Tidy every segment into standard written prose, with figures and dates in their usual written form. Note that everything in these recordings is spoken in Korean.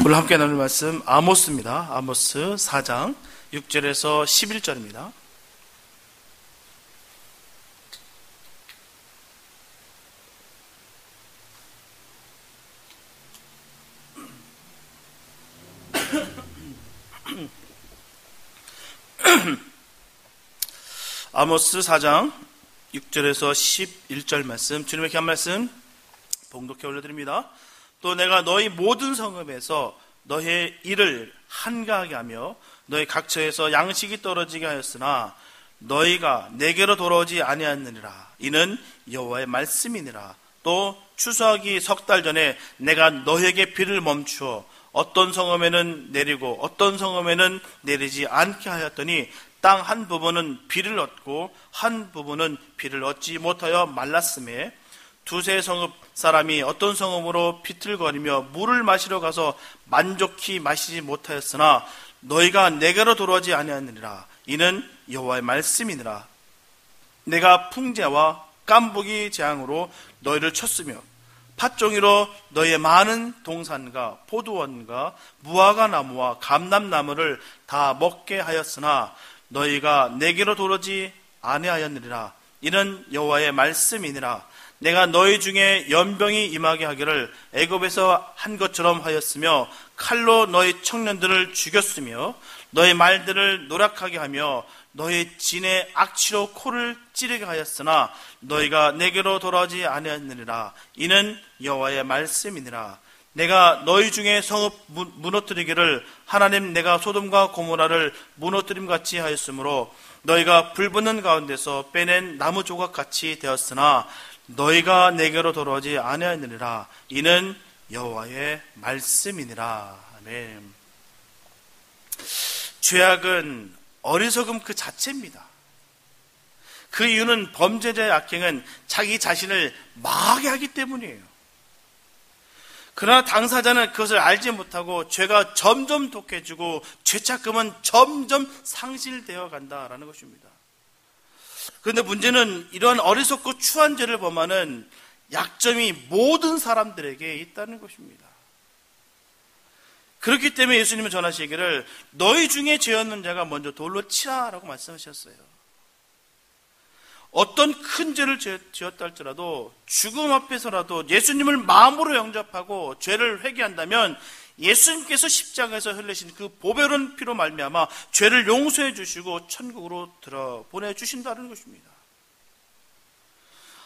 오늘 함께 나눌 말씀 아모스입니다. 아모스 4장 6절에서 11절입니다. 아모스 4장 6절에서 11절 말씀, 주님의 귀한 말씀 봉독해 올려드립니다. 또 내가 너희 모든 성읍에서 너의 일을 한가하게 하며 너희 각처에서 양식이 떨어지게 하였으나 너희가 내게로 돌아오지 아니하느니라. 이는 여호와의 말씀이니라. 또 추수하기 석 달 전에 내가 너희에게 비를 멈추어 어떤 성읍에는 내리고 어떤 성읍에는 내리지 않게 하였더니 땅 한 부분은 비를 얻고 한 부분은 비를 얻지 못하여 말랐음에 두세 성읍 사람이 어떤 성읍으로 비틀거리며 물을 마시러 가서 만족히 마시지 못하였으나 너희가 내게로 돌아오지 아니하느니라. 이는 여호와의 말씀이니라. 내가 풍제와 깐부기 재앙으로 너희를 쳤으며 팥종이로 너희의 많은 동산과 포도원과 무화과 나무와 감람나무를 다 먹게 하였으나 너희가 내게로 돌아오지 아니하였느니라. 이는 여호와의 말씀이니라. 내가 너희 중에 연병이 임하게 하기를 애굽에서 한 것처럼 하였으며 칼로 너희 청년들을 죽였으며 너희 말들을 노략하게 하며 너희 진의 악취로 코를 찌르게 하였으나 너희가 내게로 돌아오지 아니하느니라. 이는 여호와의 말씀이니라. 내가 너희 중에 성읍 무너뜨리기를 하나님 내가 소돔과 고모라를 무너뜨림같이 하였으므로 너희가 불붙는 가운데서 빼낸 나무 조각같이 되었으나 너희가 내게로 돌아오지 아니하느니라. 이는 여호와의 말씀이니라. 아멘. 죄악은 어리석음 그 자체입니다. 그 이유는 범죄자의 악행은 자기 자신을 망하게 하기 때문이에요. 그러나 당사자는 그것을 알지 못하고 죄가 점점 독해지고 죄책감은 점점 상실되어 간다라는 것입니다. 그런데 문제는 이런 어리석고 추한 죄를 범하는 약점이 모든 사람들에게 있다는 것입니다. 그렇기 때문에 예수님은 전하시기를 너희 중에 죄 없는 자가 먼저 돌로 치라라고 말씀하셨어요. 어떤 큰 죄를 지었다 할지라도 죽음 앞에서라도 예수님을 마음으로 영접하고 죄를 회개한다면 예수님께서 십자가에서 흘리신 그 보배로운 피로 말미암아 죄를 용서해 주시고 천국으로 보내주신다는 것입니다.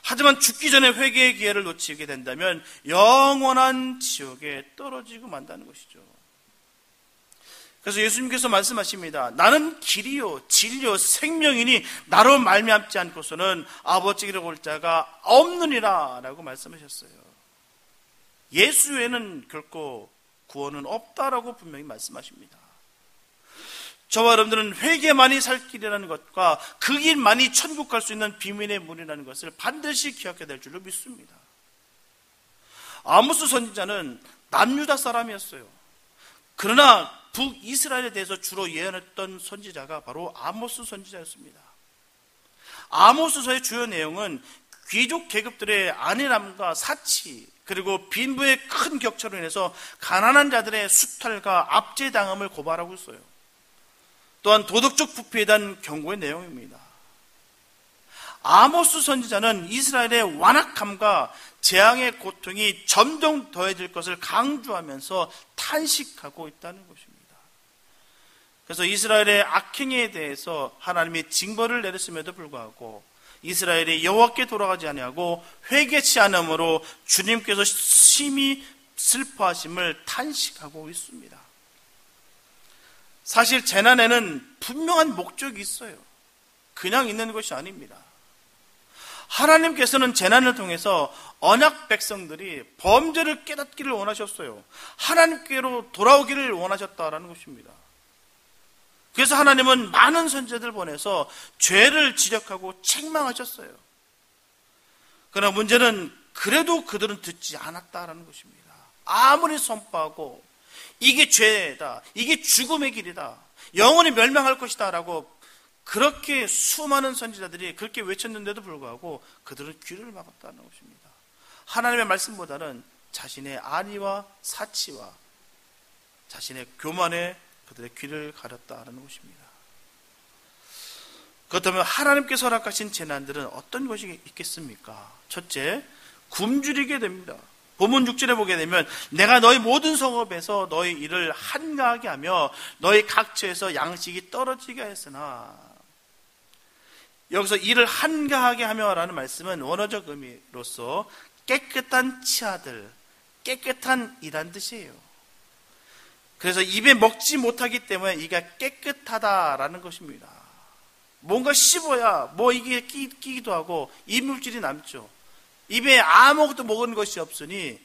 하지만 죽기 전에 회개의 기회를 놓치게 된다면 영원한 지옥에 떨어지고 만다는 것이죠. 그래서 예수님께서 말씀하십니다. 나는 길이요 진리요 생명이니 나로 말미암지 않고서는 아버지께로 올 자가 없느니라 라고 말씀하셨어요. 예수 외에는 결코 구원은 없다라고 분명히 말씀하십니다. 저와 여러분들은 회개만이 살 길이라는 것과 그 길만이 천국 갈 수 있는 비밀의 문이라는 것을 반드시 기억해야 될 줄로 믿습니다. 아모스 선지자는 남유다 사람이었어요. 그러나 북이스라엘에 대해서 주로 예언했던 선지자가 바로 아모스 선지자였습니다. 아모스서의 주요 내용은 귀족 계급들의 안일함과 사치 그리고 빈부의 큰 격차로 인해서 가난한 자들의 수탈과 압제당함을 고발하고 있어요. 또한 도덕적 부패에 대한 경고의 내용입니다. 아모스 선지자는 이스라엘의 완악함과 재앙의 고통이 점점 더해질 것을 강조하면서 탄식하고 있다는 것입니다. 그래서 이스라엘의 악행에 대해서 하나님이 징벌을 내렸음에도 불구하고 이스라엘이 여호와께 돌아가지 아니하고 회개치 않음으로 주님께서 심히 슬퍼하심을 탄식하고 있습니다. 사실 재난에는 분명한 목적이 있어요. 그냥 있는 것이 아닙니다. 하나님께서는 재난을 통해서 언약 백성들이 범죄를 깨닫기를 원하셨어요. 하나님께로 돌아오기를 원하셨다라는 것입니다. 그래서 하나님은 많은 선지자들 보내서 죄를 지적하고 책망하셨어요. 그러나 문제는 그래도 그들은 듣지 않았다라는 것입니다. 아무리 선포하고 이게 죄다, 이게 죽음의 길이다, 영원히 멸망할 것이다 라고 그렇게 수많은 선지자들이 그렇게 외쳤는데도 불구하고 그들은 귀를 막았다는 것입니다. 하나님의 말씀보다는 자신의 안위와 사치와 자신의 교만에 그들의 귀를 가렸다라는 것입니다. 그렇다면 하나님께서 허락하신 재난들은 어떤 것이 있겠습니까? 첫째, 굶주리게 됩니다. 본문 6절에 보게 되면 내가 너희 모든 성읍에서 너희 일을 한가하게 하며 너희 각처에서 양식이 떨어지게 하였으나, 여기서 일을 한가하게 하며 라는 말씀은 원어적 의미로서 깨끗한 치아들, 깨끗한 이란 뜻이에요. 그래서 입에 먹지 못하기 때문에 이가 깨끗하다라는 것입니다. 뭔가 씹어야 이게 끼기도 하고 이물질이 남죠. 입에 아무것도 먹은 것이 없으니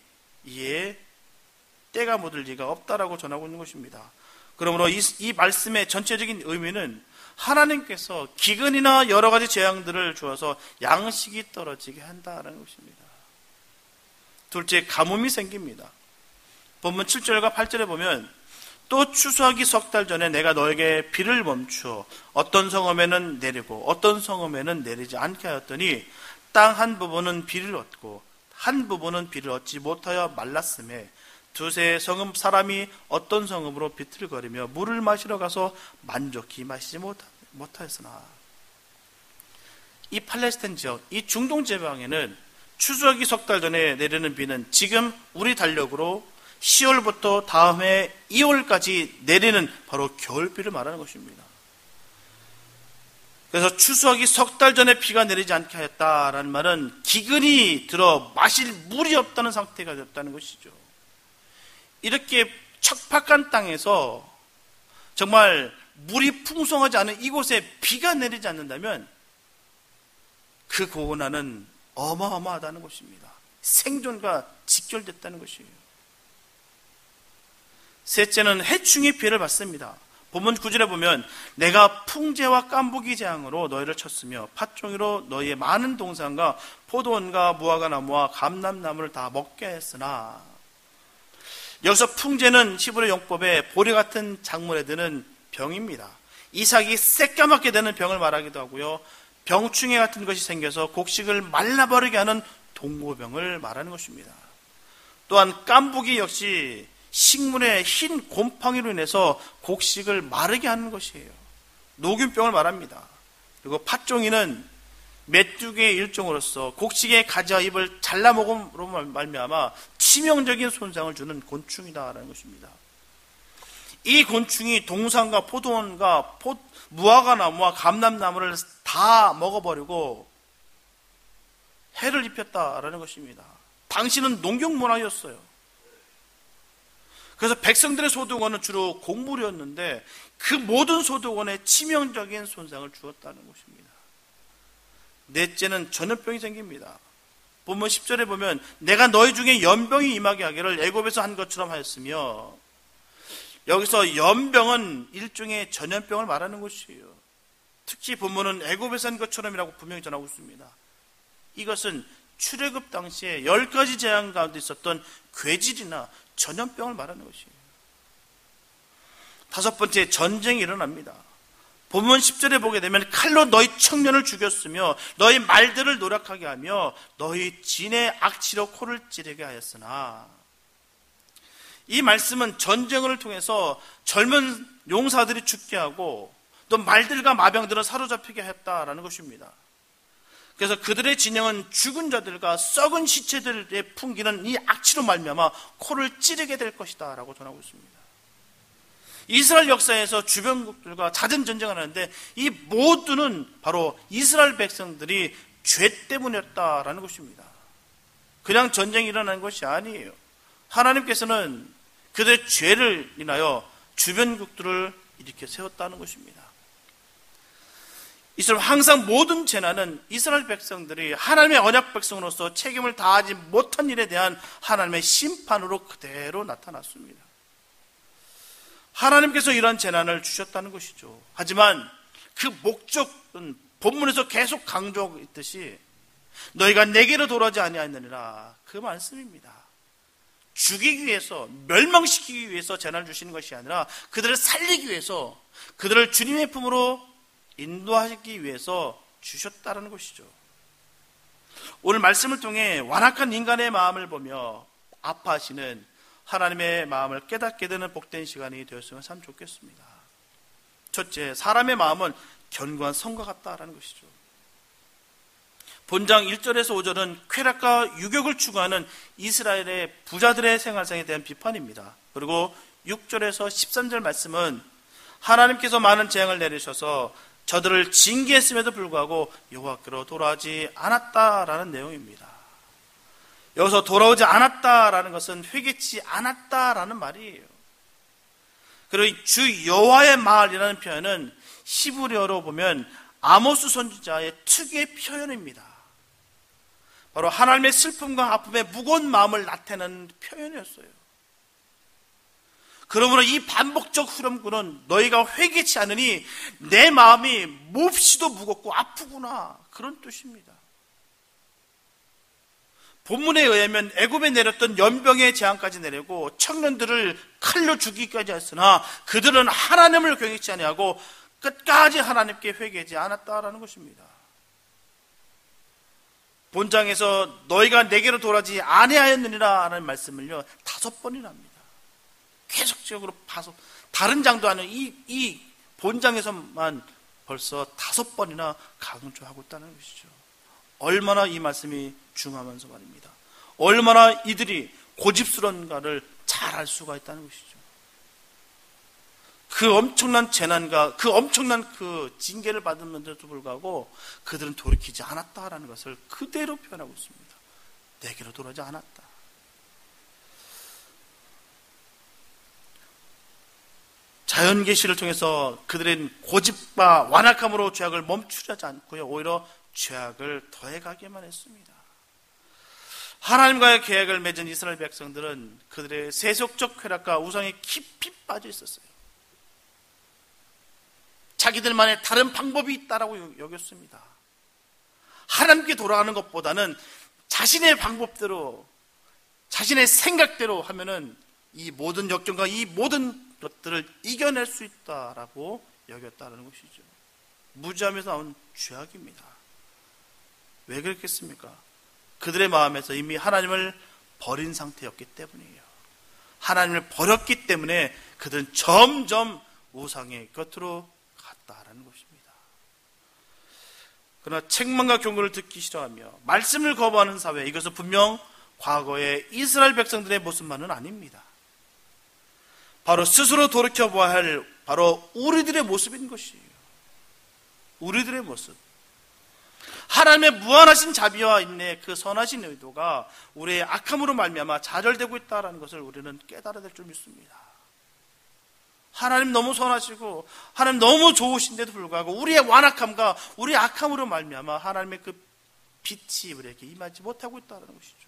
이에 때가 묻을 리가 없다라고 전하고 있는 것입니다. 그러므로 이 말씀의 전체적인 의미는 하나님께서 기근이나 여러 가지 재앙들을 주어서 양식이 떨어지게 한다라는 것입니다. 둘째, 가뭄이 생깁니다. 본문 7절과 8절에 보면 또 추수하기 석 달 전에 내가 너에게 비를 멈추어 어떤 성읍에는 내리고 어떤 성읍에는 내리지 않게 하였더니 땅 한 부분은 비를 얻고 한 부분은 비를 얻지 못하여 말랐음에 두세 성읍 사람이 어떤 성읍으로 비틀거리며 물을 마시러 가서 만족히 마시지 못하였으나, 이 팔레스타인 지역, 이 중동 지방에는 추수하기 석 달 전에 내리는 비는 지금 우리 달력으로 10월부터 다음 해 2월까지 내리는 바로 겨울비를 말하는 것입니다. 그래서 추수하기 석 달 전에 비가 내리지 않게 하였다라는 말은 기근이 들어 마실 물이 없다는 상태가 됐다는 것이죠. 이렇게 척박한 땅에서 정말 물이 풍성하지 않은 이곳에 비가 내리지 않는다면 그 고난은 어마어마하다는 것입니다. 생존과 직결됐다는 것이에요. 셋째는 해충이 피해를 받습니다. 본문 9절에 보면 내가 풍재와 깐부기 재앙으로 너희를 쳤으며 팥종이로 너희의 많은 동산과 포도원과 무화과 나무와 감람나무를 다 먹게 했으나, 여기서 풍재는 히브리 용법에 보리 같은 작물에 드는 병입니다. 이삭이 새까맣게 되는 병을 말하기도 하고요, 병충해 같은 것이 생겨서 곡식을 말라버리게 하는 동고병을 말하는 것입니다. 또한 깐부기 역시 식물의 흰 곰팡이로 인해서 곡식을 마르게 하는 것이에요. 녹균병을 말합니다. 그리고 팥종이는 메뚜기의 일종으로서 곡식의 가지와 잎을 잘라먹음으로 말미암아 치명적인 손상을 주는 곤충이다라는 것입니다. 이 곤충이 동산과 포도원과 무화과 나무와 감람나무를 다 먹어버리고 해를 입혔다라는 것입니다. 당시는 농경문화였어요. 그래서 백성들의 소득원은 주로 곡물이었는데 그 모든 소득원에 치명적인 손상을 주었다는 것입니다. 넷째는 전염병이 생깁니다. 본문 10절에 보면 내가 너희 중에 연병이 임하게 하기를 애굽에서 한 것처럼 하였으며, 여기서 연병은 일종의 전염병을 말하는 것이에요. 특히 본문은 애굽에서 한 것처럼이라고 분명히 전하고 있습니다. 이것은 출애굽 당시에 10가지 재앙 가운데 있었던 괴질이나 전염병을 말하는 것이에요. 다섯 번째, 전쟁이 일어납니다. 본문 10절에 보게 되면 칼로 너희 청년을 죽였으며 너희 말들을 노력하게 하며 너희 진의 악취로 코를 찌르게 하였으나, 이 말씀은 전쟁을 통해서 젊은 용사들이 죽게 하고 또 말들과 마병들을 사로잡히게 했다라는 것입니다. 그래서 그들의 진영은 죽은 자들과 썩은 시체들의 풍기는 이 악취로 말미암아 코를 찌르게 될 것이다 라고 전하고 있습니다. 이스라엘 역사에서 주변국들과 잦은 전쟁을 하는데 이 모두는 바로 이스라엘 백성들이 죄 때문이었다라는 것입니다. 그냥 전쟁이 일어난 것이 아니에요. 하나님께서는 그들의 죄를 인하여 주변국들을 일으켜 세웠다는 것입니다. 이처럼 항상 모든 재난은 이스라엘 백성들이 하나님의 언약 백성으로서 책임을 다하지 못한 일에 대한 하나님의 심판으로 그대로 나타났습니다. 하나님께서 이러한 재난을 주셨다는 것이죠. 하지만 그 목적은 본문에서 계속 강조하고 있듯이 너희가 내게로 돌아오지 아니하느니라, 그 말씀입니다. 죽이기 위해서, 멸망시키기 위해서 재난을 주시는 것이 아니라 그들을 살리기 위해서, 그들을 주님의 품으로 인도하기 위해서 주셨다는 것이죠. 오늘 말씀을 통해 완악한 인간의 마음을 보며 아파하시는 하나님의 마음을 깨닫게 되는 복된 시간이 되었으면 참 좋겠습니다. 첫째, 사람의 마음은 견고한 성과 같다라는 것이죠. 본장 1절에서 5절은 쾌락과 유격을 추구하는 이스라엘의 부자들의 생활상에 대한 비판입니다. 그리고 6절에서 13절 말씀은 하나님께서 많은 재앙을 내리셔서 저들을 징계했음에도 불구하고 여호와께로 돌아오지 않았다라는 내용입니다. 여기서 돌아오지 않았다라는 것은 회개치 않았다라는 말이에요. 그리고 주 여호와의 말이라는 표현은 히브리어로 보면 아모스 선지자의 특유의 표현입니다. 바로 하나님의 슬픔과 아픔의 무거운 마음을 나타내는 표현이었어요. 그러므로 이 반복적 후렴구는 너희가 회개치 않으니 내 마음이 몹시도 무겁고 아프구나, 그런 뜻입니다. 본문에 의하면 애굽에 내렸던 연병의 재앙까지 내리고 청년들을 칼로 죽이기까지 했으나 그들은 하나님을 경외치 아니하고 끝까지 하나님께 회개하지 않았다라는 것입니다. 본장에서 너희가 내게로 돌아오지 아니하였느니라 하는 말씀을요 5번이나 합니다. 계속적으로 봐서 다른 장도 아니고 이 본장에서만 벌써 5번이나 강조하고 있다는 것이죠. 얼마나 이 말씀이 중하면서 말입니다. 얼마나 이들이 고집스러운가를 잘 알 수가 있다는 것이죠. 그 엄청난 재난과 그 엄청난 그 징계를 받았는데도 불구하고 그들은 돌이키지 않았다라는 것을 그대로 표현하고 있습니다. 내게로 돌아오지 않았다. 자연계시를 통해서 그들의 고집과 완악함으로 죄악을 멈추지 않고요, 오히려 죄악을 더해가기만 했습니다. 하나님과의 계약을 맺은 이스라엘 백성들은 그들의 세속적 쾌락과 우상에 깊이 빠져 있었어요. 자기들만의 다른 방법이 있다라고 여겼습니다. 하나님께 돌아가는 것보다는 자신의 방법대로, 자신의 생각대로 하면은 이 모든 역경과 이 모든 것들을 이겨낼 수 있다라고 여겼다는 것이죠. 무지함에서 나온 죄악입니다. 왜 그랬겠습니까? 그들의 마음에서 이미 하나님을 버린 상태였기 때문이에요. 하나님을 버렸기 때문에 그들은 점점 우상의 곁으로 갔다라는 것입니다. 그러나 책망과 경고를 듣기 싫어하며 말씀을 거부하는 사회, 이것은 분명 과거의 이스라엘 백성들의 모습만은 아닙니다. 바로 스스로 돌이켜봐야 할 바로 우리들의 모습인 것이에요. 우리들의 모습. 하나님의 무한하신 자비와 인내, 그 선하신 의도가 우리의 악함으로 말미암아 좌절되고 있다는 것을 우리는 깨달아야 될 줄 믿습니다. 하나님 너무 선하시고 하나님 너무 좋으신데도 불구하고 우리의 완악함과 우리의 악함으로 말미암아 하나님의 그 빛이 우리에게 임하지 못하고 있다는 것이죠.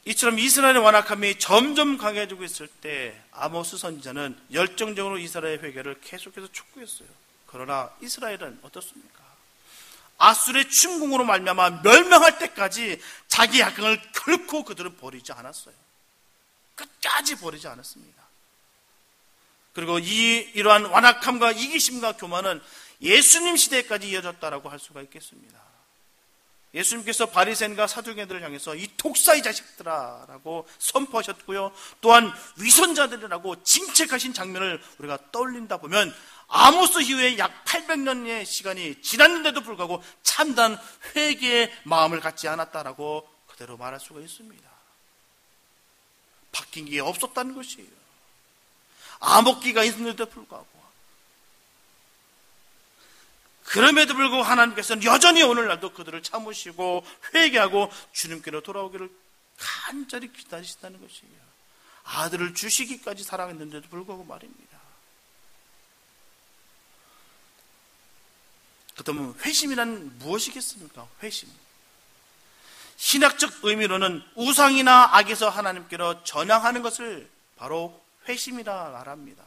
이처럼 이스라엘의 완악함이 점점 강해지고 있을 때 아모스 선지자는 열정적으로 이스라엘의 회개를 계속해서 촉구했어요. 그러나 이스라엘은 어떻습니까? 아수르의 침공으로 말미암아 멸망할 때까지 자기 악행을 결코 그들은 버리지 않았어요. 끝까지 버리지 않았습니다. 그리고 이러한 완악함과 이기심과 교만은 예수님 시대까지 이어졌다라고 할 수가 있겠습니다. 예수님께서 바리새인과 사두개들을 향해서 이 독사의 자식들아 라고 선포하셨고요, 또한 위선자들이라고 징책하신 장면을 우리가 떠올린다 보면 아모스 이후에 약 800년의 시간이 지났는데도 불구하고 참단 회개의 마음을 갖지 않았다라고 그대로 말할 수가 있습니다. 바뀐 게 없었다는 것이에요. 암흑기가 있는데도 불구하고. 그럼에도 불구하고 하나님께서는 여전히 오늘날도 그들을 참으시고 회개하고 주님께로 돌아오기를 간절히 기다리신다는 것이에요. 아들을 주시기까지 사랑했는데도 불구하고 말입니다. 그렇다면 회심이란 무엇이겠습니까? 회심. 신학적 의미로는 우상이나 악에서 하나님께로 전향하는 것을 바로 회심이라 말합니다.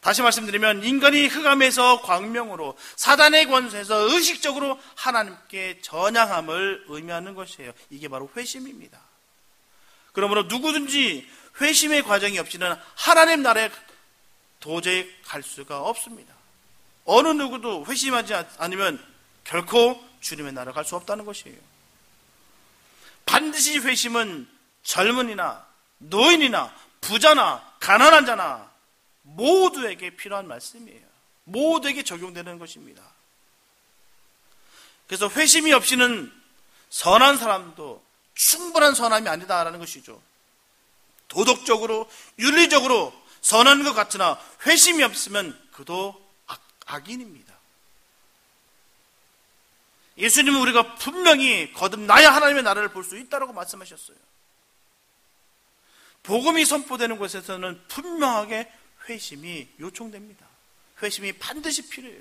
다시 말씀드리면 인간이 흑암에서 광명으로 사단의 권세에서 의식적으로 하나님께 전향함을 의미하는 것이에요. 이게 바로 회심입니다. 그러므로 누구든지 회심의 과정이 없이는 하나님 나라에 도저히 갈 수가 없습니다. 어느 누구도 회심하지 않으면 결코 주님의 나라에 갈 수 없다는 것이에요. 반드시 회심은 젊은이나 노인이나 부자나 가난한 자나 모두에게 필요한 말씀이에요. 모두에게 적용되는 것입니다. 그래서 회심이 없이는 선한 사람도 충분한 선함이 아니다라는 것이죠. 도덕적으로 윤리적으로 선한 것 같으나 회심이 없으면 그도 악인입니다. 예수님은 우리가 분명히 거듭나야 하나님의 나라를 볼 수 있다고 말씀하셨어요. 복음이 선포되는 곳에서는 분명하게 회심이 요청됩니다. 회심이 반드시 필요해요.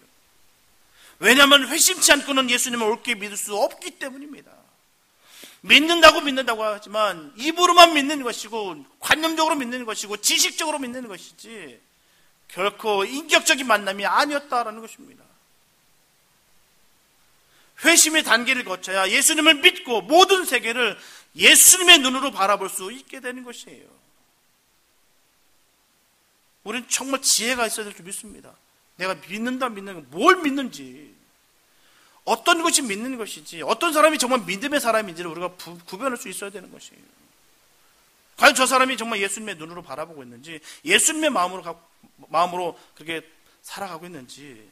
왜냐하면 회심치 않고는 예수님을 옳게 믿을 수 없기 때문입니다. 믿는다고 하지만 입으로만 믿는 것이고 관념적으로 믿는 것이고 지식적으로 믿는 것이지 결코 인격적인 만남이 아니었다라는 것입니다. 회심의 단계를 거쳐야 예수님을 믿고 모든 세계를 예수님의 눈으로 바라볼 수 있게 되는 것이에요. 우리는 정말 지혜가 있어야 될 줄 믿습니다. 내가 믿는 뭘 믿는지, 어떤 것이 믿는 것인지, 어떤 사람이 정말 믿음의 사람인지를 우리가 구별할 수 있어야 되는 것이에요. 과연 저 사람이 정말 예수님의 눈으로 바라보고 있는지, 예수님의 마음으로 그렇게 살아가고 있는지,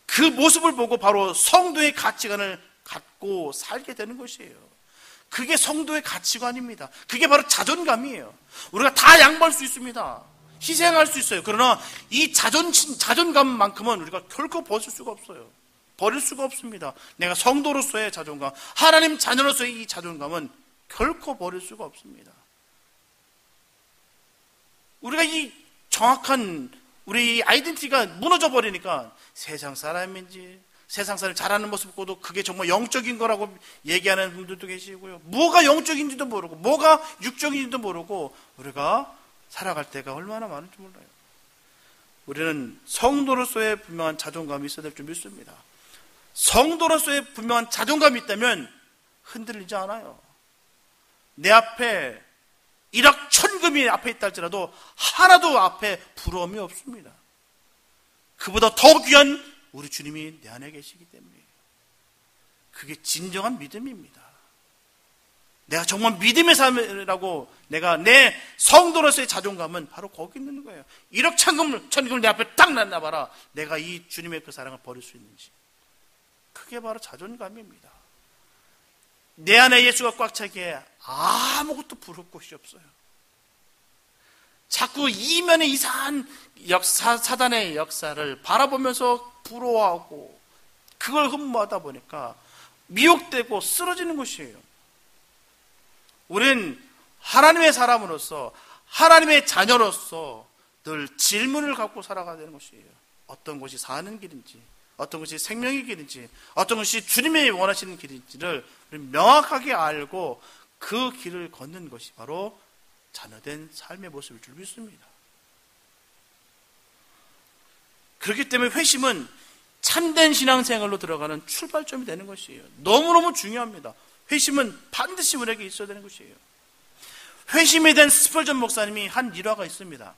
그 모습을 보고 바로 성도의 가치관을 갖고 살게 되는 것이에요. 그게 성도의 가치관입니다. 그게 바로 자존감이에요. 우리가 다 양보할 수 있습니다. 희생할 수 있어요. 그러나 이 자존감만큼은 우리가 결코 버릴 수가 없어요. 버릴 수가 없습니다. 내가 성도로서의 자존감, 하나님 자녀로서의 이 자존감은 결코 버릴 수가 없습니다. 우리가 이 정확한 우리 아이덴티티가 무너져 버리니까 세상 사람인지 세상 사람이 잘하는 모습 보고도 그게 정말 영적인 거라고 얘기하는 분들도 계시고요. 뭐가 영적인지도 모르고 뭐가 육적인지도 모르고 우리가 살아갈 때가 얼마나 많은지 몰라요. 우리는 성도로서의 분명한 자존감이 있어야 될 줄 믿습니다. 성도로서의 분명한 자존감이 있다면 흔들리지 않아요. 내 앞에 일확천금이 앞에 있다 할지라도 하나도 앞에 부러움이 없습니다. 그보다 더 귀한 우리 주님이 내 안에 계시기 때문에 그게 진정한 믿음입니다. 내가 정말 믿음의 삶이라고 내가 내 성도로서의 자존감은 바로 거기 있는 거예요. 1억 천금을 내 앞에 딱 놔봐라. 내가 이 주님의 그 사랑을 버릴 수 있는지. 그게 바로 자존감입니다. 내 안에 예수가 꽉 차기에 아무것도 부를 곳이 없어요. 자꾸 이면의 이상한 사단의 역사를 바라보면서 부러워하고 그걸 흠모하다 보니까 미혹되고 쓰러지는 것이에요. 우리는 하나님의 사람으로서 하나님의 자녀로서 늘 질문을 갖고 살아가야 되는 것이에요. 어떤 것이 사는 길인지, 어떤 것이 생명의 길인지, 어떤 것이 주님이 원하시는 길인지를 명확하게 알고 그 길을 걷는 것이 바로 자녀된 삶의 모습일 줄 믿습니다. 그렇기 때문에 회심은 참된 신앙생활로 들어가는 출발점이 되는 것이에요. 너무너무 중요합니다. 회심은 반드시 우리에게 있어야 되는 것이에요. 회심이 된 스펄전 목사님이 한 일화가 있습니다.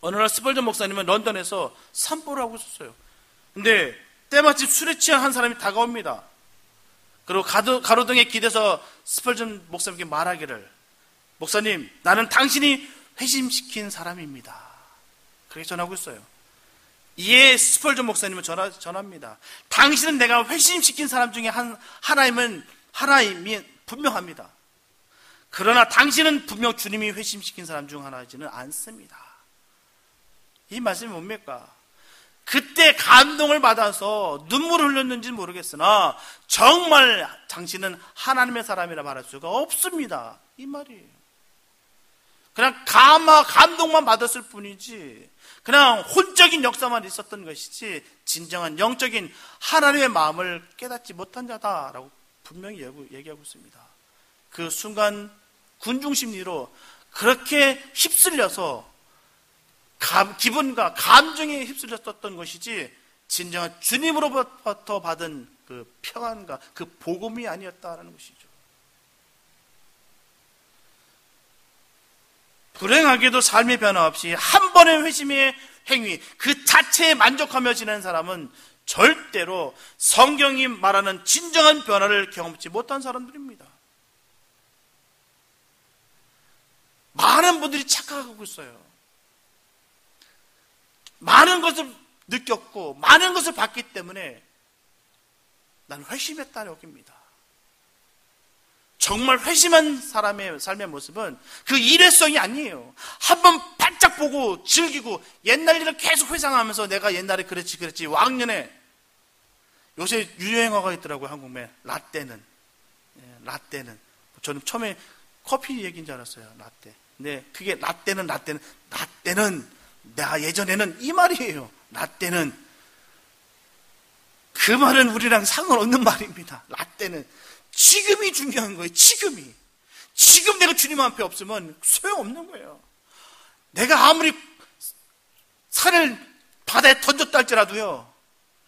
어느 날 스펄전 목사님은 런던에서 산보를 하고 있었어요. 근데 때마침 술에 취한 한 사람이 다가옵니다. 그리고 가로등에 기대서 스펄전 목사님께 말하기를, 목사님, 나는 당신이 회심시킨 사람입니다. 그렇게 전하고 있어요. 이에 스펄전 목사님은 전합니다. 당신은 내가 회심시킨 사람 중에 하나임이 분명합니다. 그러나 당신은 분명 주님이 회심시킨 사람 중 하나이지는 않습니다. 이 말씀이 뭡니까? 그때 감동을 받아서 눈물을 흘렸는지는 모르겠으나 정말 당신은 하나님의 사람이라 말할 수가 없습니다. 이 말이에요. 그냥 감동만 받았을 뿐이지 그냥 혼적인 역사만 있었던 것이지 진정한 영적인 하나님의 마음을 깨닫지 못한 자다라고 분명히 얘기하고 있습니다. 그 순간 군중심리로 그렇게 휩쓸려서 기분과 감정에 휩쓸렸었던 것이지 진정한 주님으로부터 받은 그 평안과 그 복음이 아니었다라는 것이죠. 불행하게도 삶의 변화 없이 한 번의 회심의 행위 그 자체에 만족하며 지내는 사람은 절대로 성경이 말하는 진정한 변화를 경험치 못한 사람들입니다. 많은 분들이 착각하고 있어요. 많은 것을 느꼈고 많은 것을 봤기 때문에 난 회심했다는 여깁니다. 정말 회심한 사람의 삶의 모습은 그 일회성이 아니에요. 한번 바짝 보고 즐기고 옛날 일을 계속 회상하면서 내가 옛날에 그랬지 왕년에 요새 유행어가 있더라고요. 한국에 라떼는. 저는 처음에 커피 얘기인 줄 알았어요. 라떼. 근데 그게 라떼는 내가 예전에는 이 말이에요. 라떼는 그 말은 우리랑 상관없는 말입니다. 라떼는 지금이 중요한 거예요. 지금 내가 주님 앞에 없으면 소용없는 거예요. 내가 아무리 산을 바다에 던졌다 할지라도요,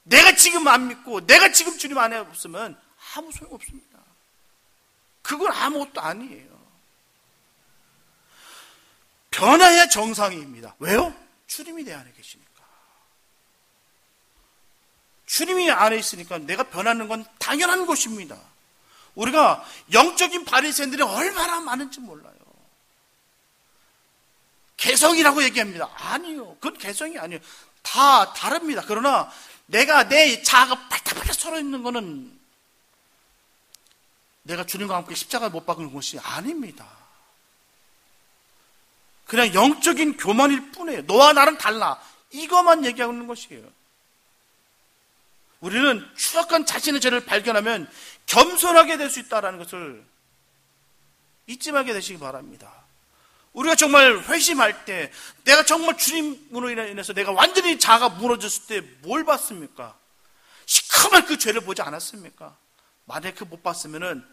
내가 지금 안 믿고 내가 지금 주님 안에 없으면 아무 소용없습니다. 그건 아무것도 아니에요. 변화야 정상입니다. 왜요? 주님이 내 안에 계시니까. 주님이 안에 있으니까 내가 변하는 건 당연한 것입니다. 우리가 영적인 바리새인들이 얼마나 많은지 몰라요. 개성이라고 얘기합니다. 아니요. 그건 개성이 아니에요. 다 다릅니다. 그러나 내가 내 자아가 팔딱팔딱 서러 있는 거는 내가 주님과 함께 십자가를 못 박은 것이 아닙니다. 그냥 영적인 교만일 뿐이에요. 너와 나는 달라. 이것만 얘기하고 있는 것이에요. 우리는 추악한 자신의 죄를 발견하면 겸손하게 될 수 있다는 것을 잊지 말게 되시기 바랍니다. 우리가 정말 회심할 때, 내가 정말 주님으로 인해서 내가 완전히 자아가 무너졌을 때 뭘 봤습니까? 시커먼 그 죄를 보지 않았습니까? 만약에 그 못 봤으면은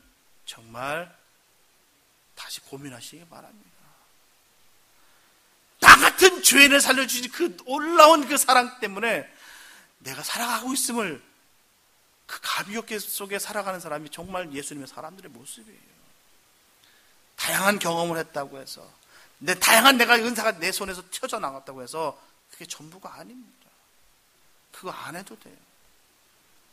정말 다시 고민하시기 바랍니다. 나 같은 죄인을 살려주신 그 올라온 그 사랑 때문에 내가 살아가고 있음을, 그 가비옥 속에 살아가는 사람이 정말 예수님의 사람들의 모습이에요. 다양한 경험을 했다고 해서, 다양한 내가 은사가 내 손에서 튀어져 나갔다고 해서 그게 전부가 아닙니다. 그거 안 해도 돼요.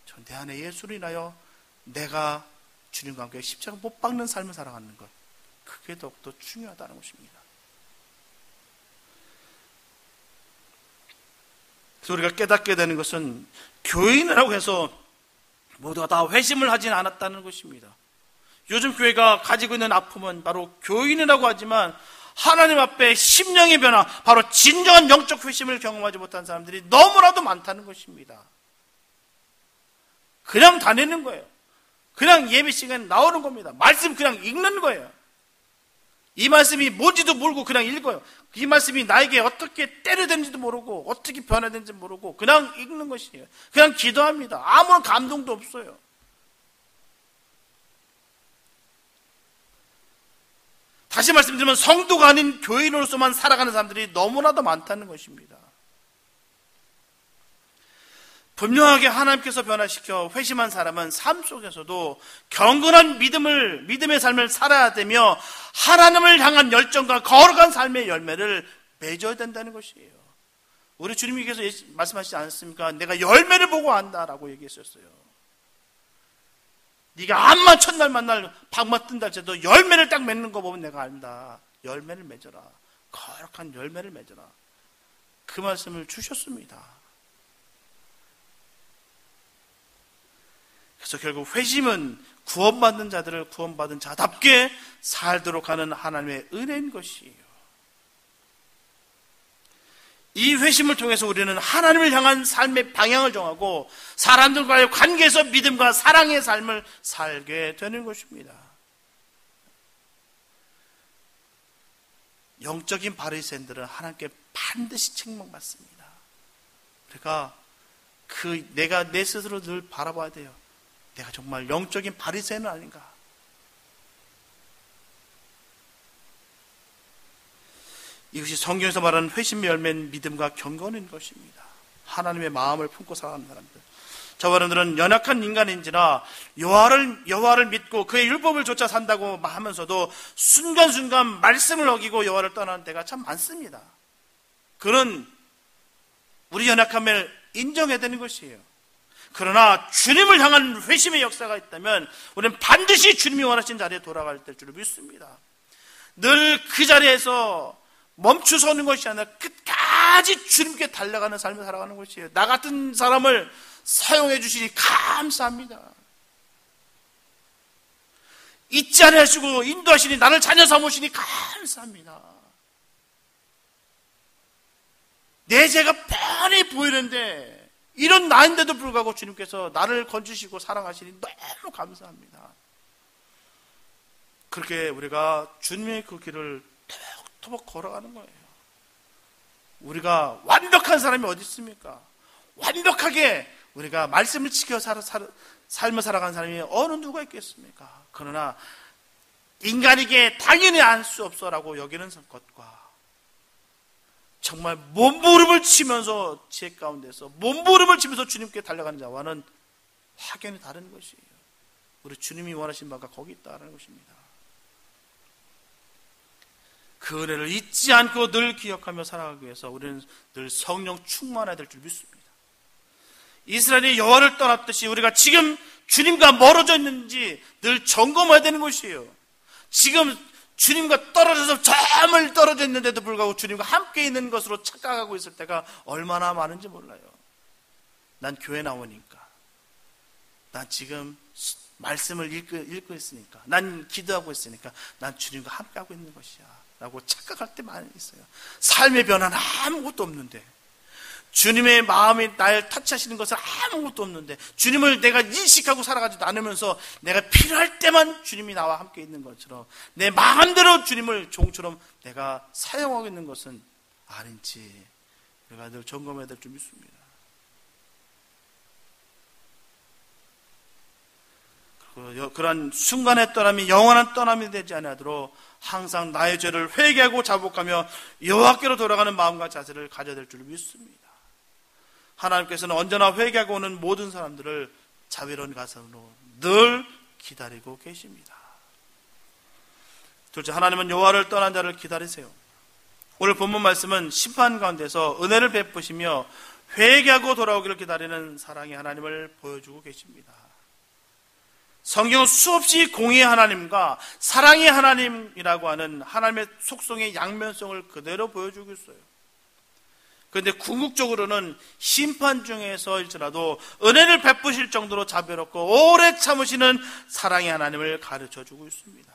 전 내 안에 예수를 인하여 내가 주님과 함께 십자가 못 박는 삶을 살아가는 것, 그게 더욱더 중요하다는 것입니다. 그래서 우리가 깨닫게 되는 것은 교인이라고 해서 모두가 다 회심을 하진 않았다는 것입니다. 요즘 교회가 가지고 있는 아픔은 바로 교인이라고 하지만 하나님 앞에 심령의 변화, 바로 진정한 영적 회심을 경험하지 못한 사람들이 너무나도 많다는 것입니다. 그냥 다니는 거예요. 그냥 예배 시간에 나오는 겁니다. 말씀 그냥 읽는 거예요. 이 말씀이 뭔지도 모르고 그냥 읽어요. 이 말씀이 나에게 어떻게 때려되는지도 모르고 어떻게 변화되는지 모르고 그냥 읽는 것이에요. 그냥 기도합니다. 아무런 감동도 없어요. 다시 말씀드리면 성도가 아닌 교인으로서만 살아가는 사람들이 너무나도 많다는 것입니다. 분명하게 하나님께서 변화시켜 회심한 사람은 삶 속에서도 경건한 믿음의 삶을 살아야 되며 하나님을 향한 열정과 거룩한 삶의 열매를 맺어야 된다는 것이에요. 우리 주님께서 말씀하시지 않았습니까? 내가 열매를 보고 안다라고 얘기했었어요. 네가 암만 첫날 만날 방만 뜬다 할지라도 열매를 딱 맺는 거 보면 내가 안다. 열매를 맺어라. 거룩한 열매를 맺어라. 그 말씀을 주셨습니다. 그래서 결국 회심은 구원받는 자들을 구원받은 자답게 살도록 하는 하나님의 은혜인 것이에요. 이 회심을 통해서 우리는 하나님을 향한 삶의 방향을 정하고 사람들과의 관계에서 믿음과 사랑의 삶을 살게 되는 것입니다. 영적인 바리새인들은 하나님께 반드시 책망받습니다. 그러니까 내가 내 스스로 늘 바라봐야 돼요. 내가 정말 영적인 바리새인은 아닌가? 이것이 성경에서 말하는 회심의 열매는 믿음과 경건인 것입니다. 하나님의 마음을 품고 살아가는 사람들. 저와 여러분들은 연약한 인간인지라 여호와를 믿고 그의 율법을 좇아 산다고 하면서도 순간순간 말씀을 어기고 여호와를 떠나는 때가 참 많습니다. 그런 우리 연약함을 인정해야 되는 것이에요. 그러나 주님을 향한 회심의 역사가 있다면 우리는 반드시 주님이 원하신 자리에 돌아갈 줄을 믿습니다. 늘 그 자리에서 멈추서는 것이 아니라 끝까지 주님께 달려가는 삶을 살아가는 것이에요. 나 같은 사람을 사용해 주시니 감사합니다. 잊지 않으시고 인도하시니 나를 자녀 삼으시니 감사합니다. 내 죄가 뻔히 보이는데 이런 나인데도 불구하고 주님께서 나를 건지시고 사랑하시니 너무 감사합니다. 그렇게 우리가 주님의 그 길을 터벅터벅 걸어가는 거예요. 우리가 완벽한 사람이 어디 있습니까? 완벽하게 우리가 말씀을 지켜 삶을 살아가는 사람이 어느 누가 있겠습니까? 그러나 인간에게 당연히 알 수 없어라고 여기는 것과 정말 몸부림을 치면서 제 가운데서 몸부림을 치면서 주님께 달려가는 자와는 확연히 다른 것이에요. 우리 주님이 원하신 바가 거기 있다는 것입니다. 그 은혜를 잊지 않고 늘 기억하며 살아가기 위해서 우리는 늘 성령 충만해야 될 줄 믿습니다. 이스라엘이 여호와를 떠났듯이 우리가 지금 주님과 멀어져 있는지 늘 점검해야 되는 것이에요. 지금 주님과 떨어져서 정말 떨어져 있는데도 불구하고 주님과 함께 있는 것으로 착각하고 있을 때가 얼마나 많은지 몰라요. 난 교회 나오니까, 난 지금 말씀을 읽고 있으니까, 난 기도하고 있으니까 난 주님과 함께하고 있는 것이야 라고 착각할 때 많이 있어요. 삶의 변화는 아무것도 없는데, 주님의 마음이 날 터치하시는 것은 아무것도 없는데, 주님을 내가 인식하고 살아가지도 않으면서 내가 필요할 때만 주님이 나와 함께 있는 것처럼 내 마음대로 주님을 종처럼 내가 사용하고 있는 것은 아닌지 내가 늘 점검해야 될 줄 믿습니다. 그리고 그러한 순간의 떠남이 영원한 떠남이 되지 않도록 항상 나의 죄를 회개하고 자복하며 여호와께로 돌아가는 마음과 자세를 가져야 될 줄 믿습니다. 하나님께서는 언제나 회개하고 오는 모든 사람들을 자비로운 가슴으로 늘 기다리고 계십니다. 둘째, 하나님은 여호와를 떠난 자를 기다리세요. 오늘 본문 말씀은 심판 가운데서 은혜를 베푸시며 회개하고 돌아오기를 기다리는 사랑의 하나님을 보여주고 계십니다. 성경은 수없이 공의의 하나님과 사랑의 하나님이라고 하는 하나님의 속성의 양면성을 그대로 보여주고 있어요. 그런데 궁극적으로는 심판 중에서일지라도 은혜를 베푸실 정도로 자비롭고 오래 참으시는 사랑의 하나님을 가르쳐주고 있습니다.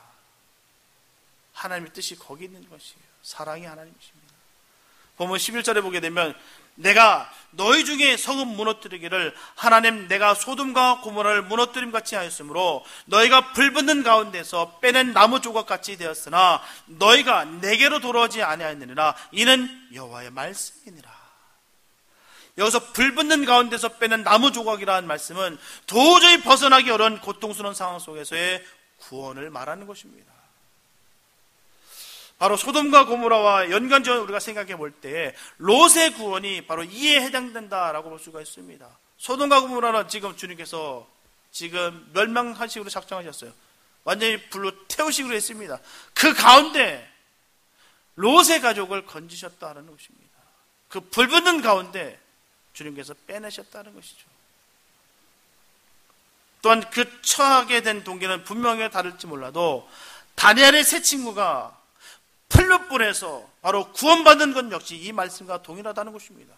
하나님의 뜻이 거기 있는 것이에요. 사랑의 하나님이십니다. 보면 11절에 보게 되면 내가 너희 중에 성읍 무너뜨리기를 하나님 내가 소돔과 고모라를 무너뜨림같이 하였으므로 너희가 불붙는 가운데서 빼낸 나무 조각같이 되었으나 너희가 내게로 돌아오지 아니하였느니라. 이는 여호와의 말씀이니라. 여기서 불붙는 가운데서 빼낸 나무 조각이라는 말씀은 도저히 벗어나기 어려운 고통스러운 상황 속에서의 구원을 말하는 것입니다. 바로 소돔과 고모라와 연관지어 우리가 생각해 볼 때 롯의 구원이 바로 이에 해당된다라고 볼 수가 있습니다. 소돔과 고모라는 지금 주님께서 지금 멸망하식으로 작정하셨어요. 완전히 불로 태우식으로 했습니다. 그 가운데 롯의 가족을 건지셨다는 것입니다. 그 불붙는 가운데 주님께서 빼내셨다는 것이죠. 또한 그 처하게 된 동기는 분명히 다를지 몰라도 다니엘의 세 친구가 풀무불에서 바로 구원받은 것 역시 이 말씀과 동일하다는 것입니다.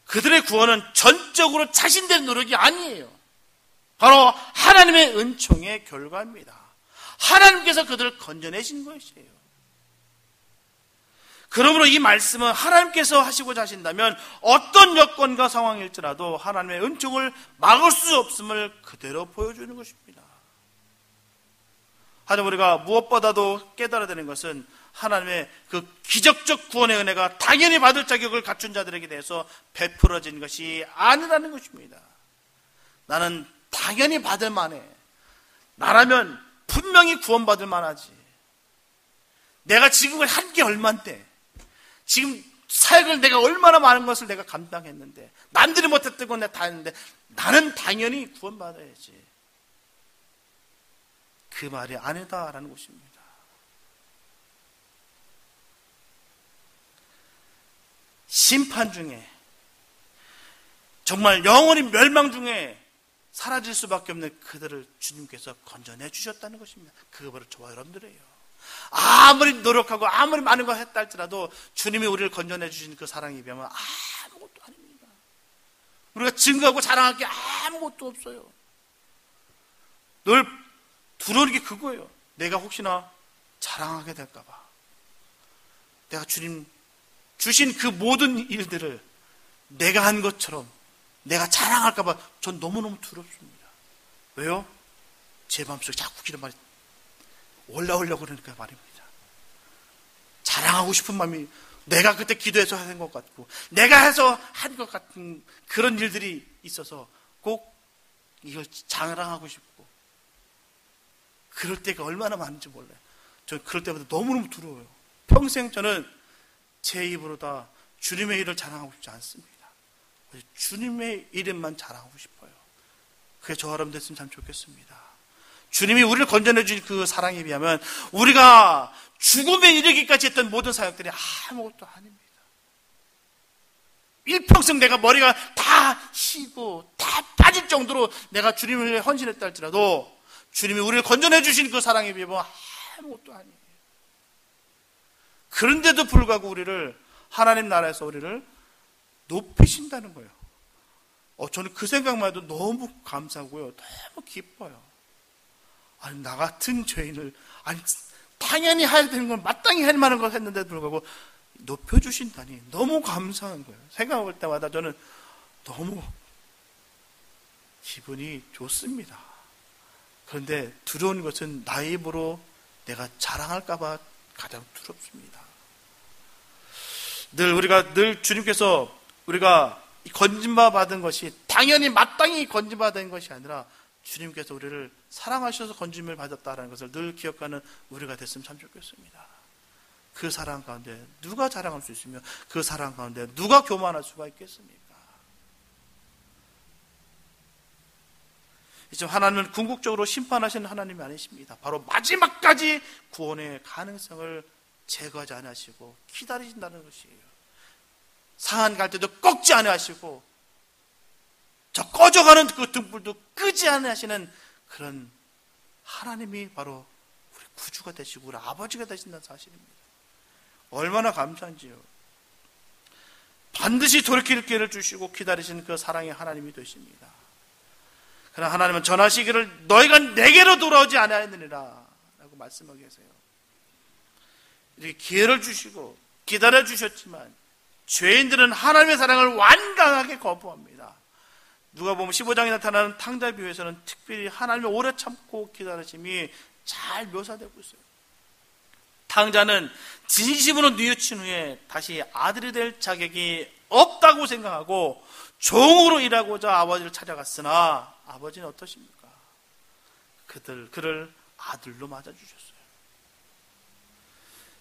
그들의 구원은 전적으로 자신들의 노력이 아니에요. 바로 하나님의 은총의 결과입니다. 하나님께서 그들을 건져내신 것이에요. 그러므로 이 말씀은 하나님께서 하시고자 하신다면 어떤 여건과 상황일지라도 하나님의 은총을 막을 수 없음을 그대로 보여주는 것입니다. 하지만 우리가 무엇보다도 깨달아야 되는 것은 하나님의 그 기적적 구원의 은혜가 당연히 받을 자격을 갖춘 자들에게 대해서 베풀어진 것이 아니라는 것입니다. 나는 당연히 받을 만해. 나라면 분명히 구원받을 만하지. 내가 지금 한 게 얼만데, 지금 사역을 내가 얼마나 많은 것을 내가 감당했는데, 남들이 못했던 건 내가 다 했는데 나는 당연히 구원받아야지. 그 말이 아니다라는 것입니다. 심판 중에, 정말 영원히 멸망 중에 사라질 수밖에 없는 그들을 주님께서 건져내 주셨다는 것입니다. 그거 바로 저와 여러분들이에요. 아무리 노력하고 아무리 많은 걸 했다 할지라도 주님이 우리를 건져내 주신 그 사랑에 비하면 아무것도 아닙니다. 우리가 증거하고 자랑할 게 아무것도 없어요. 늘 두려운 게 그거예요. 내가 혹시나 자랑하게 될까 봐. 내가 주님 주신 그 모든 일들을 내가 한 것처럼 내가 자랑할까 봐 전 너무너무 두렵습니다. 왜요? 제 마음속에 자꾸 그런 말이 올라오려고 그러니까 말입니다. 자랑하고 싶은 마음이 내가 그때 기도해서 한 것 같고 내가 해서 한 것 같은 그런 일들이 있어서 꼭 이걸 자랑하고 싶고 그럴 때가 얼마나 많은지 몰라요. 저는 그럴 때마다 너무너무 두려워요. 평생 저는 제 입으로 다 주님의 일을 자랑하고 싶지 않습니다. 주님의 이름만 자랑하고 싶어요. 그게 저와 여러분 됐으면 참 좋겠습니다. 주님이 우리를 건져내 주신 그 사랑에 비하면 우리가 죽음에 이르기까지 했던 모든 사역들이 아무것도 아닙니다. 일평생 내가 머리가 다 쉬고 다 빠질 정도로 내가 주님을 위해 헌신했다 할지라도 주님이 우리를 건져내 주신 그 사랑에 비하면 아무것도 아니에요. 그런데도 불구하고 우리를 하나님 나라에서 우리를 높이신다는 거예요. 저는 그 생각만 해도 너무 감사하고요. 너무 기뻐요. 아니, 나 같은 죄인을, 아니, 당연히 해야 되는 건 마땅히 할 만한 걸 했는데도 불구하고 높여주신다니 너무 감사한 거예요. 생각할 때마다 저는 너무 기분이 좋습니다. 그런데 두려운 것은 나의 입으로 내가 자랑할까봐 가장 두렵습니다. 늘 주님께서 우리가 건진바 받은 것이 당연히 마땅히 건진바 된 것이 아니라 주님께서 우리를 사랑하셔서 건짐을 받았다는 것을 늘 기억하는 우리가 됐으면 참 좋겠습니다. 그 사랑 가운데 누가 자랑할 수 있으며 그 사랑 가운데 누가 교만할 수가 있겠습니까? 이제 하나님은 궁극적으로 심판하시는 하나님이 아니십니다. 바로 마지막까지 구원의 가능성을 제거하지 않으시고 기다리신다는 것이에요. 상한 갈 때도 꺾지 않으시고 저 꺼져가는 그 등불도 끄지 않으시는 그런 하나님이 바로 우리 구주가 되시고 우리 아버지가 되신다는 사실입니다. 얼마나 감사한지요. 반드시 돌이킬 기회를 주시고 기다리시는 그 사랑의 하나님이 되십니다. 그러나 하나님은 전하시기를 너희가 내게로 돌아오지 않았느니라 라고 말씀하고 계세요. 이렇게 기회를 주시고 기다려 주셨지만 죄인들은 하나님의 사랑을 완강하게 거부합니다. 누가복음 15장에 나타나는 탕자 비유에서는 특별히 하나님의 오래 참고 기다리심이 잘 묘사되고 있어요. 탕자는 진심으로 뉘우친 후에 다시 아들이 될 자격이 없다고 생각하고 종으로 일하고자 아버지를 찾아갔으나 아버지는 어떠십니까? 그를 아들로 맞아주셨어요.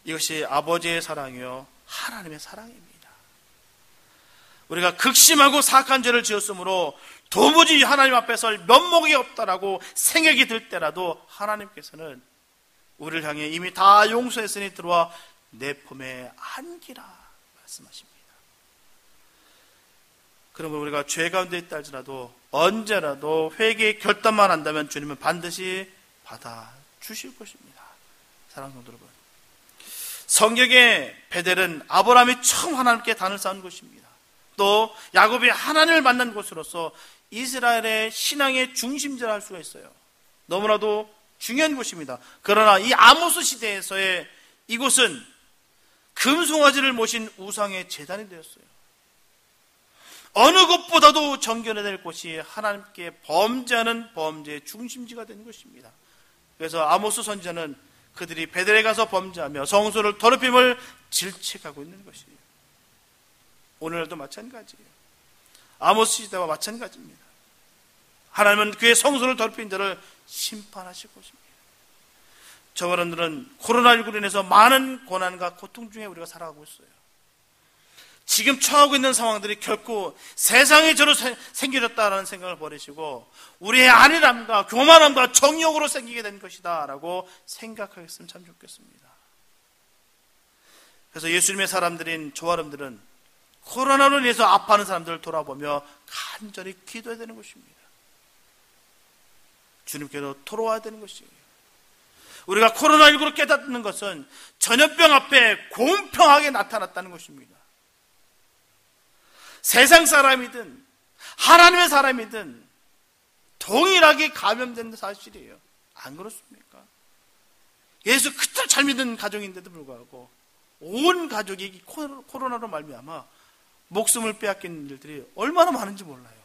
이것이 아버지의 사랑이요 하나님의 사랑입니다. 우리가 극심하고 사악한 죄를 지었으므로 도무지 하나님 앞에 설 면목이 없다라고 생각이 들 때라도 하나님께서는 우리를 향해 이미 다 용서했으니 들어와 내 품에 안기라 말씀하십니다. 그러면 우리가 죄 가운데 있다 할지라도 언제라도 회개의 결단만 한다면 주님은 반드시 받아주실 것입니다. 사랑하는 여러분, 성경의 베델은 아브라함이 처음 하나님께 단을 쌓은 곳입니다. 또 야곱이 하나님을 만난 곳으로서 이스라엘의 신앙의 중심지라 할 수가 있어요. 너무나도 중요한 곳입니다. 그러나 이 아모스 시대에서의 이곳은 금송아지를 모신 우상의 제단이 되었어요. 어느 곳보다도 정결해야 될 곳이 하나님께 범죄하는 범죄의 중심지가 된 것입니다. 그래서 아모스 선지자는 그들이 베델에 가서 범죄하며 성소를 더럽힘을 질책하고 있는 것이에요. 오늘도 마찬가지예요. 아모스 시대와 마찬가지입니다. 하나님은 그의 성소를 더럽힌 자를 심판하실 것입니다. 저와 여러분들은 코로나19로 인해서 많은 고난과 고통 중에 우리가 살아가고 있어요. 지금 처하고 있는 상황들이 결코 세상에 저로 생겨졌다라는 생각을 버리시고 우리의 안일함과 교만함과 정욕으로 생기게 된 것이다 라고 생각하겠으면 참 좋겠습니다. 그래서 예수님의 사람들인 저와 여러분들은 코로나로 인해서 아파하는 사람들을 돌아보며 간절히 기도해야 되는 것입니다. 주님께로 돌아와야 되는 것이에요. 우리가 코로나19로 깨닫는 것은 전염병 앞에 공평하게 나타났다는 것입니다. 세상 사람이든 하나님의 사람이든 동일하게 감염된 사실이에요. 안 그렇습니까? 예수 그토록 잘 믿는 가족인데도 불구하고 온 가족이 코로나로 말미암아 목숨을 빼앗긴 일들이 얼마나 많은지 몰라요.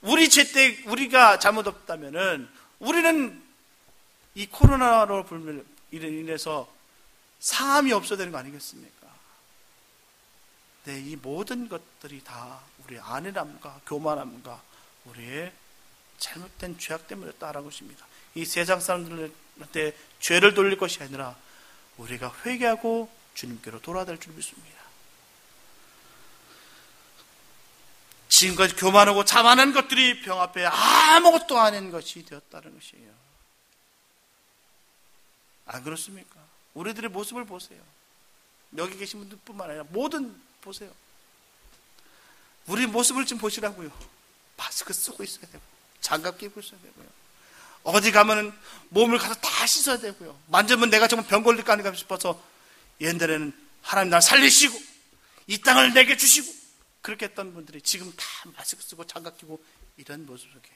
우리 죄 때 우리가 잘못 없다면은 우리는 이 코로나로 인해서 상함이 없어야 되는 거 아니겠습니까? 네, 이 모든 것들이 다 우리의 안일함과 교만함과 우리의 잘못된 죄악 때문이었다라는 것입니다. 이 세상 사람들한테 죄를 돌릴 것이 아니라 우리가 회개하고 주님께로 돌아야 될 줄 믿습니다. 지금까지 교만하고 자만한 것들이 병 앞에 아무것도 아닌 것이 되었다는 것이에요. 안 그렇습니까? 우리들의 모습을 보세요. 여기 계신 분들뿐만 아니라 모든 보세요. 우리 모습을 좀 보시라고요. 마스크 쓰고 있어야 되고 장갑 끼고 있어야 되고요. 어디 가면은 몸을 가서 다 씻어야 되고요. 만지면 내가 정말 병 걸릴까 아닌가 싶어서 옛날에는 하나님 날 살리시고 이 땅을 내게 주시고 그렇게 했던 분들이 지금 다 마스크 쓰고 장갑 끼고 이런 모습 속에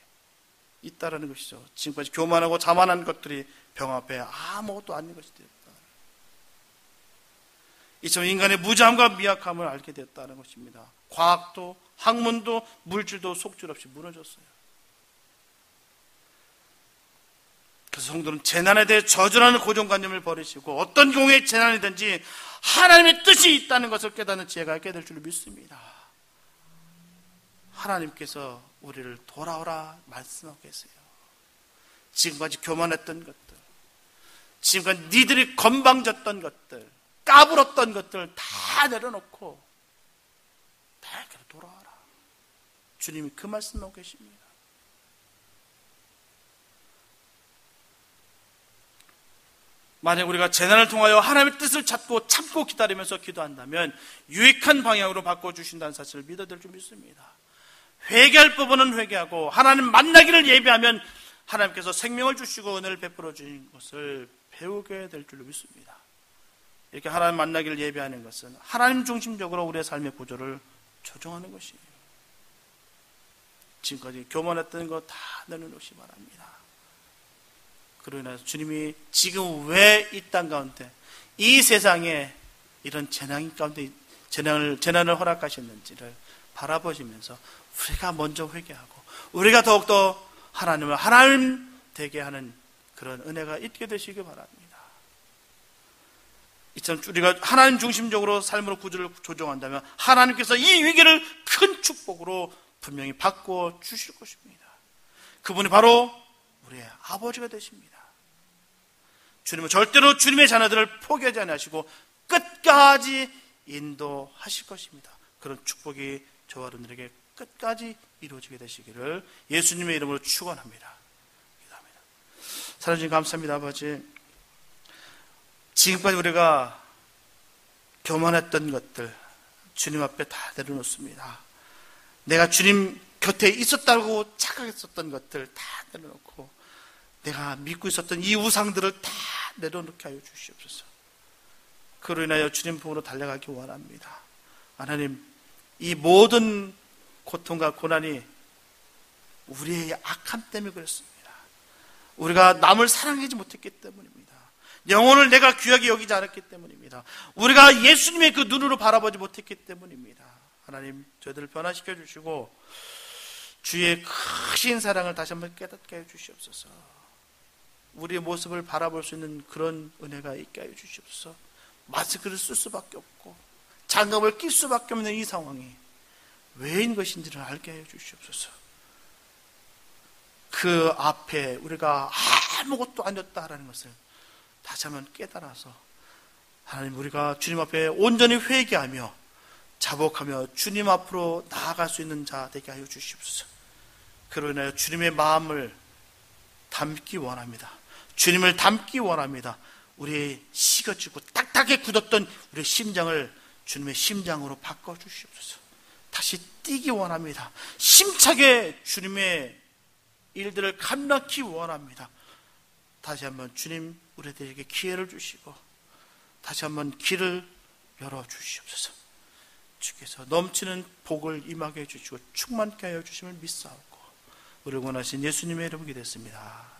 있다라는 것이죠. 지금까지 교만하고 자만한 것들이 병 앞에 아무것도 아닌 것이 되었다. 이처럼 인간의 무지함과 미약함을 알게 되었다는 것입니다. 과학도 학문도 물질도 속줄 없이 무너졌어요. 그래서 성도는 재난에 대해 저주라는 고정관념을 버리시고 어떤 경우에 재난이든지 하나님의 뜻이 있다는 것을 깨닫는 지혜가 있게 될 줄 믿습니다. 하나님께서 우리를 돌아오라 말씀하고 계세요. 지금까지 교만했던 것들, 지금까지 니들이 건방졌던 것들, 까불었던 것들 다 내려놓고 나에게로 돌아와라. 주님이 그 말씀하고 계십니다. 만약 우리가 재난을 통하여 하나님의 뜻을 찾고 참고 기다리면서 기도한다면 유익한 방향으로 바꿔주신다는 사실을 믿어야 될 줄 믿습니다. 회개할 부분은 회개하고 하나님 만나기를 예비하면 하나님께서 생명을 주시고 은혜를 베풀어 주신 것을 배우게 될 줄로 믿습니다. 이렇게 하나님 만나기를 예비하는 것은 하나님 중심적으로 우리의 삶의 구조를 조정하는 것이에요. 지금까지 교만했던 거 다 내려놓으시 바랍니다. 그로 인해서 주님이 지금 왜 이 땅 가운데 이 세상에 이런 재난 가운데 재난을 허락하셨는지를 바라보시면서 우리가 먼저 회개하고 우리가 더욱더 하나님을 하나님 되게 하는 그런 은혜가 있게 되시기 바랍니다. 이처럼 우리가 하나님 중심적으로 삶으로 구조를 조정한다면 하나님께서 이 위기를 큰 축복으로 분명히 바꿔 주실 것입니다. 그분이 바로 우리의 아버지가 되십니다. 주님은 절대로 주님의 자녀들을 포기하지 않으시고 끝까지 인도하실 것입니다. 그런 축복이 저와 여러분들에게 끝까지 이루어지게 되시기를 예수님의 이름으로 축원합니다. 기도합니다. 사랑주님 감사합니다. 아버지, 지금까지 우리가 교만했던 것들 주님 앞에 다 내려놓습니다. 내가 주님 곁에 있었다고 착각했었던 것들 다 내려놓고 내가 믿고 있었던 이 우상들을 다 내려놓게 하여 주시옵소서. 그로 인하여 주님 품으로 달려가기 원합니다. 하나님, 이 모든 고통과 고난이 우리의 악함 때문에 그렇습니다. 우리가 남을 사랑하지 못했기 때문입니다. 영혼을 내가 귀하게 여기지 않았기 때문입니다. 우리가 예수님의 그 눈으로 바라보지 못했기 때문입니다. 하나님, 저희들을 변화시켜 주시고 주의 크신 사랑을 다시 한번 깨닫게 해 주시옵소서. 우리의 모습을 바라볼 수 있는 그런 은혜가 있게 하여 주시옵소서. 마스크를 쓸 수밖에 없고 장갑을 낄 수밖에 없는 이 상황이 왜인 것인지를 알게 해 주시옵소서. 그 앞에 우리가 아무것도 아니었다라는 것을 다시 한번 깨달아서 하나님, 우리가 주님 앞에 온전히 회개하며 자복하며 주님 앞으로 나아갈 수 있는 자 되게 하여 주시옵소서. 그로 인하여 주님의 마음을 담기 원합니다. 주님을 담기 원합니다. 우리의 식어지고 딱딱하게 굳었던 우리의 심장을 주님의 심장으로 바꿔주시옵소서. 다시 뛰기 원합니다. 심차게 주님의 일들을 간략히 원합니다. 다시 한번 주님 우리들에게 기회를 주시고 다시 한번 길을 열어주시옵소서. 주께서 넘치는 복을 임하게 해주시고 충만케 하여 주심을 믿사옵고 우리 원하신 예수님의 이름으로 기도했습니다.